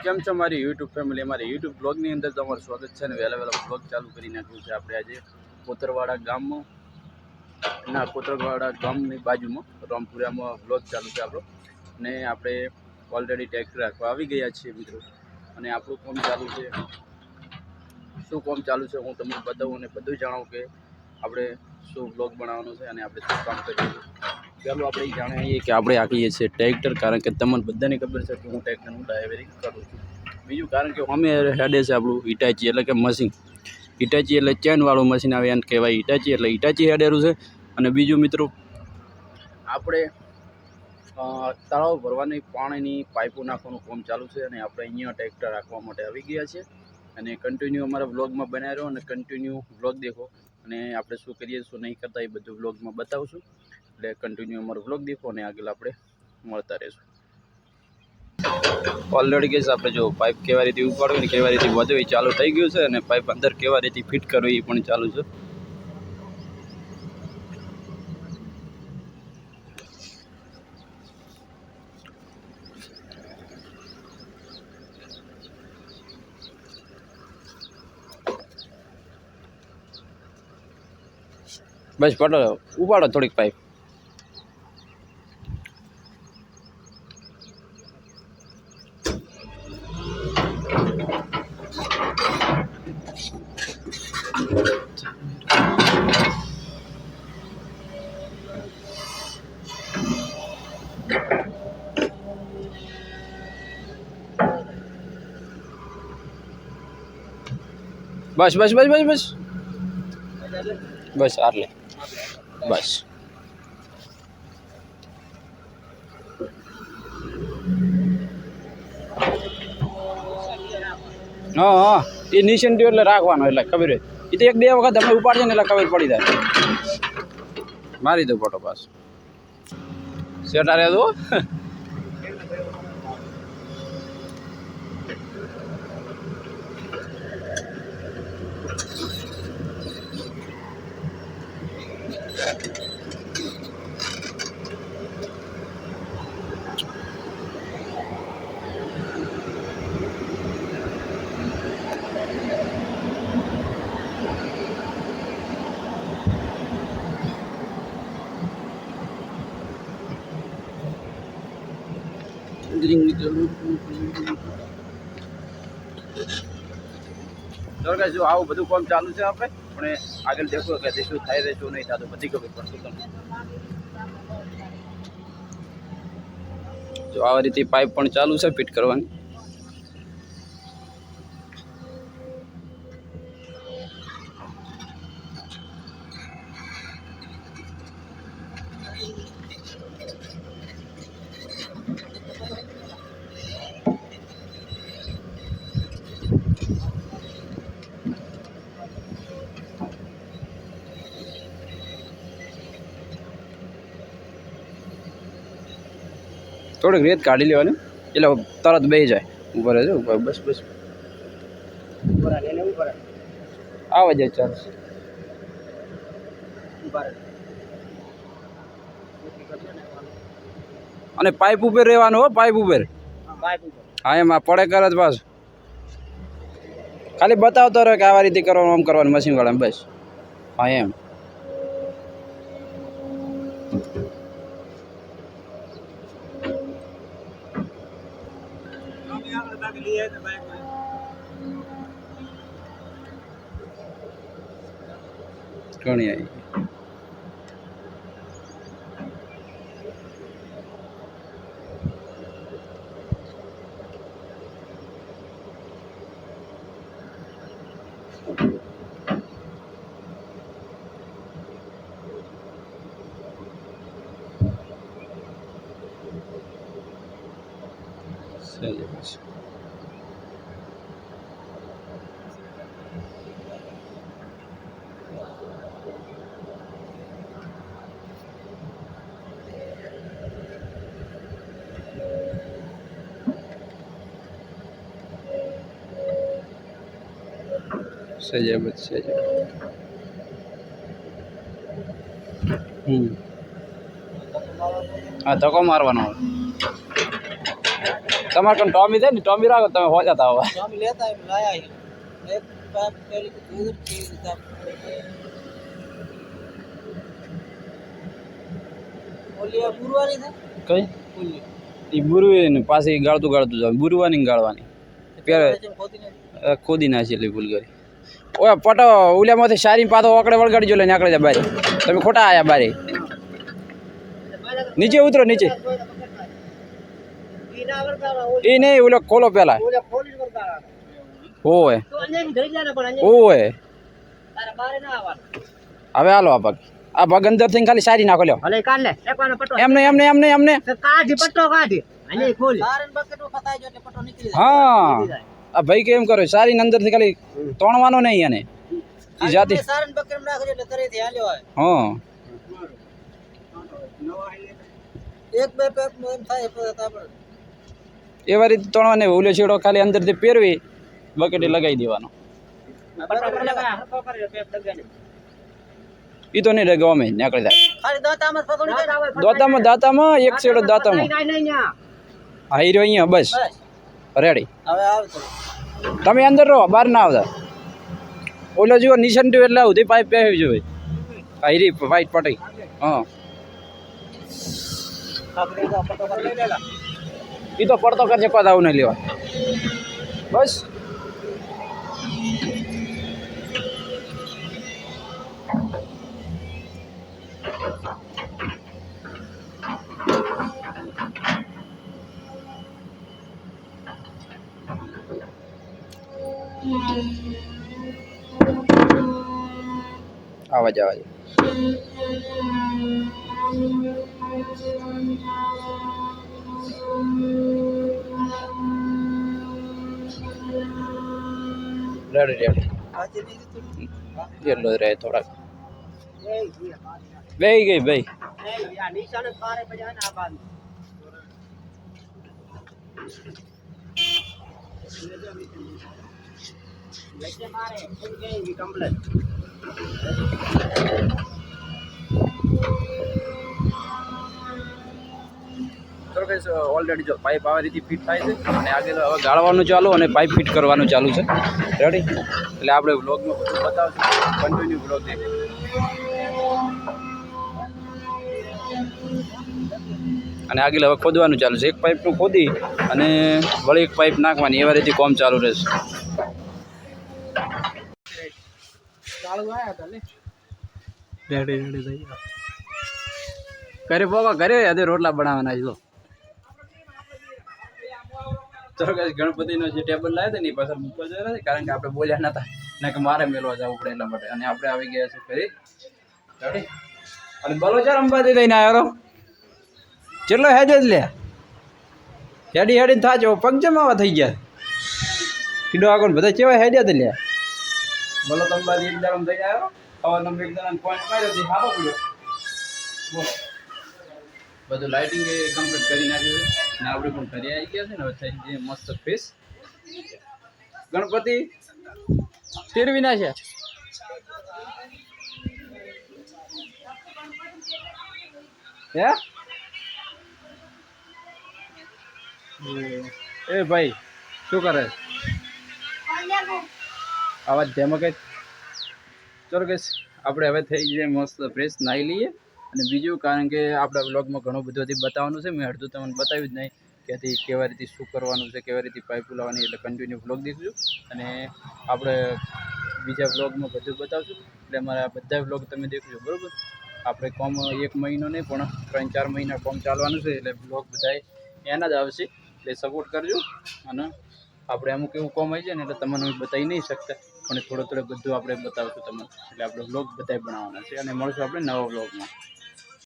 કેમ છો મારી યુટ્યુબ ફેમિલી? અમારી યુટ્યુબ બ્લોગની અંદર તમારું સ્વાગત છે. અને વહેલા બ્લોગ ચાલુ કરી નાખ્યું છે. આપણે આજે કોતરવાડા ગામની બાજુમાં રામપુરામાં બ્લોગ ચાલુ છે આપણો. અને આપણે ઓલરેડી ટ્રેક્ટર રાખવા આવી ગયા છીએ મિત્રો. અને આપણું કામ ચાલુ છે. શું કામ ચાલુ છે હું તમને બતાવું અને બધું જણાવું કે આપણે શું બ્લોગ બનાવવાનું છે અને આપણે શું કામ કરીએ છીએ. ચાલો આપણે જાણીએ કે આપણે આખીએ છીએ ટ્રેક્ટર, કારણ કે તમને બધાને ખબર છે કે હું ટ્રેક્ટરનું ડ્રાઇવરિંગ કરું છું. બીજું કારણ કે અમે હેડે છે આપણું હિટાચી એટલે કે મશીન. હિટાચી એટલે ચેનવાળું મશીન આવે એને કહેવાય હિટાચી, એટલે હિટાચી હેડેરું છે. અને બીજું મિત્રો આપણે તળાવ ભરવાની પાણીની પાઇપો નાખવાનું કામ ચાલુ છે. અને આપણે અહીંયા ટ્રેક્ટર રાખવા માટે આવી ગયા છે. અને કન્ટિન્યુ અમારા વ્લોગમાં બનાવી રહ્યો અને કન્ટિન્યુ વ્લોગ દેખો. અને આપણે શું કરીએ શું નહીં કરતા એ બધું વ્લોગમાં બતાવશું. એટલે કન્ટિન્યુ અમારો વ્લોગ દેખો અને આગળ આપણે મળતા રહીશું. ઓલરેડી કેસ આપણે જો પાઇપ કેવા રીતે ઉપાડવી ને કેવા રીતે વધુ એ ચાલુ થઈ ગયું છે. અને પાઇપ અંદર કેવા રીતે ફિટ કરવી એ પણ ચાલુ છે. બસ પટો ઉપાડો થોડીક પાઇપ. બસ બસ બસ બસ બસ બસ આટલે બસ. હા હા એ નીચે એટલે રાખવાનો એટલે ખબર હોય. એ તો એક બે વખત તમે ઉપાડશે ને એટલે ખબર પડી જાય. મારી દો ફોટો પાસ સેટ આ રહ્યો. જો આવું બધું કામ ચાલુ છે આપણે, પણ આગળ દેખો કે શું થાય છે શું નહીં થતું બધી ખબર પડશે તમને. જો આ રીતે પાઇપ પણ ચાલુ છે ફિટ કરવાની. થોડીક રેત કાઢી લેવાની એટલે તરત બેસી જાય. ઉપર રહેજો ઉપર બસ બસ આવે જાય ચાર્જ. અને પાઇપ ઉપર રહેવાનું હો, પાઇપ ઉપર. હા એમ પડે કરે જ પાછું. ખાલી બતાવતો રહે કે આવા રીતે કરવાનું આમ કરવાનું મશીન વાળા બસ. હા એમ ઘણી આવી. સજાવટ સજાવટ. હા ધક્કો મારવાનો. તમારે કણ ટોમી થાય ને ટોમી રાખો તમે હો જતા હવે ટોમી લેતા એમ લાયા એક પાઇપ પેલી દૂર થી દીધા ઓલી બુરવાની છે કઈ ઓલી એ બુરવી ને પાછી ગાળતું જાવ બુરવાની ને ગાળવાની પેરે ખોદી નાખી એટલી ભૂલ કરી ઓય પટો ઉલ્યામાંથી સારી પાછો ઓકડે વળગાડી જો લઈને આકડે જા બારે તમે ખોટા આયા બારે નીચે ઉતરો નીચે એ નહીં ઓલો ખોલો પેલા ઓય ઓય હવે હાલો આ પગ અંદર થઈને ખાલી સારી નાખો લ્યો ભલે કાઢ લે એકવાનો પટો એમને કાઢી પટ્ટો કાઢી અને ખોલ સારન બકેટો ફસાઈ જો એટલે પટ્ટો નીકળી જાય હા આ ભાઈ કેમ કરે સારી અંદર થી ખાલી તોણવાનો નહીં એને ઈ જાતિ સારન બકેટ નાખજો એટલે તરેથી હાલ્યો હોય હા એક બે પેપ એમ થાય આપણે એવા રીતે તોણવાને ઓલો છેડો ખાલી અંદર થી પહેરવી બકેટે લગાવી દેવાનો ઈ તો નહીં ગમે નીકળી જાય ખાલી દાતામાં એક છેડો દાતામાં હા હીરો અહીંયા બસ રેડી હવે આવ તમે અંદર રહો બહાર ના આવતા ઓલો જુઓ નિશાન એટલે આવું તે પાઇપ પહેરવી જોઈએ હા હીરી વાઈટ પટાઈ હા એ તો પડતો કરશે કોઈ આવું નહીં લેવા બસ આવાજ રેડી એટલો જ રહે થોડાક બે ગઈ ભાઈ નિશાન પારે બજા ના બાદ લેકે મારે ફૂલ ગઈ કમ્પ્લીટ તો ગાઈસ ઓલરેડી જો પાઇપ આ રીતે ફિટ થાય છે અને આગળ હવે ગાળવાનું ચાલુ અને પાઇપ ફિટ કરવાનું ચાલુ છે રેડી એટલે આપણે વ્લોગમાં બધું બતાવશું કન્ટિન્યુ વ્લોગ દેખો અને આગળ હવે ખોદવાનું ચાલુ છે એક પાઇપનું ખોદી અને વળી એક પાઇપ નાખવાની એવા રીતે કામ ચાલુ રહેશે રેડી ઘરે પોગો ઘરે આજે રોટલા બનાવવાના છે ચલો ગાઈસ ગણપતિનો જે ટેબલ લાવ્યો હતો ને એ પાછળ મૂકવા જઈ રહ્યા છે કારણ કે આપણે બોલ્યા નતા ને કે મારે મેળવા જવું પડે એટલા માટે અને આપણે આવી ગયા છે ફરી રેડી અને બલોચાર અંબાજી લઈને આવ્યો ચેટલો હેજ જ લે હેડીને થાચો પગ જમાવા થઈ ગયા કીડો આગળ બધા કેવા હેડ્યા લે બોલો અંબાજી એક દાડમ થઈ આવ્યો હવે નંબર એક દાડા પોઈન્ટ માર્યો તે હારો પડ્યો બોલો બધું લાઇટિંગ એ કમ્પ્લીટ કરી નાખ્યું છે ને આપણે પણ ઘરે આવી ગયા છે ને હવે થઈ જઈએ મસ્ત ફેસ ગણપતિ ફેરવી નાખ્યા હે એ ભાઈ શું કરે આવાજ ધેમો કે ચલો કે આપણે હવે થઈ જઈએ મસ્ત ફ્રેશ નાહી લઈએ અને બીજું કારણ કે આપણા બ્લોગમાં ઘણું બધું હજી બતાવવાનું છે મેં અડધું તમને બતાવ્યું જ નહીં કે હજી કેવા રીતે શું કરવાનું છે કેવી રીતે પાઇપ લાવવાની એટલે કન્ટિન્યુ બ્લોગ દેખજો અને આપણે બીજા બ્લોગમાં બધું બતાવશું એટલે અમારા બધા બ્લોગ તમે દેખજો બરાબર આપણે કોમ 1 મહિનો નહીં પણ 3-4 મહિના કોમ ચાલવાનું છે એટલે બ્લોગ બધાય એના જ આવશે એટલે સપોર્ટ કરજો અને આપણે અમુક એવું કોમ આવી જાય ને એટલે તમને બતાવી નહીં શકતા પણ થોડો બધું આપણે બતાવશું તમને એટલે આપણે બ્લોગ બધાય બનાવવાના છે અને મળશું આપણે નવા બ્લોગમાં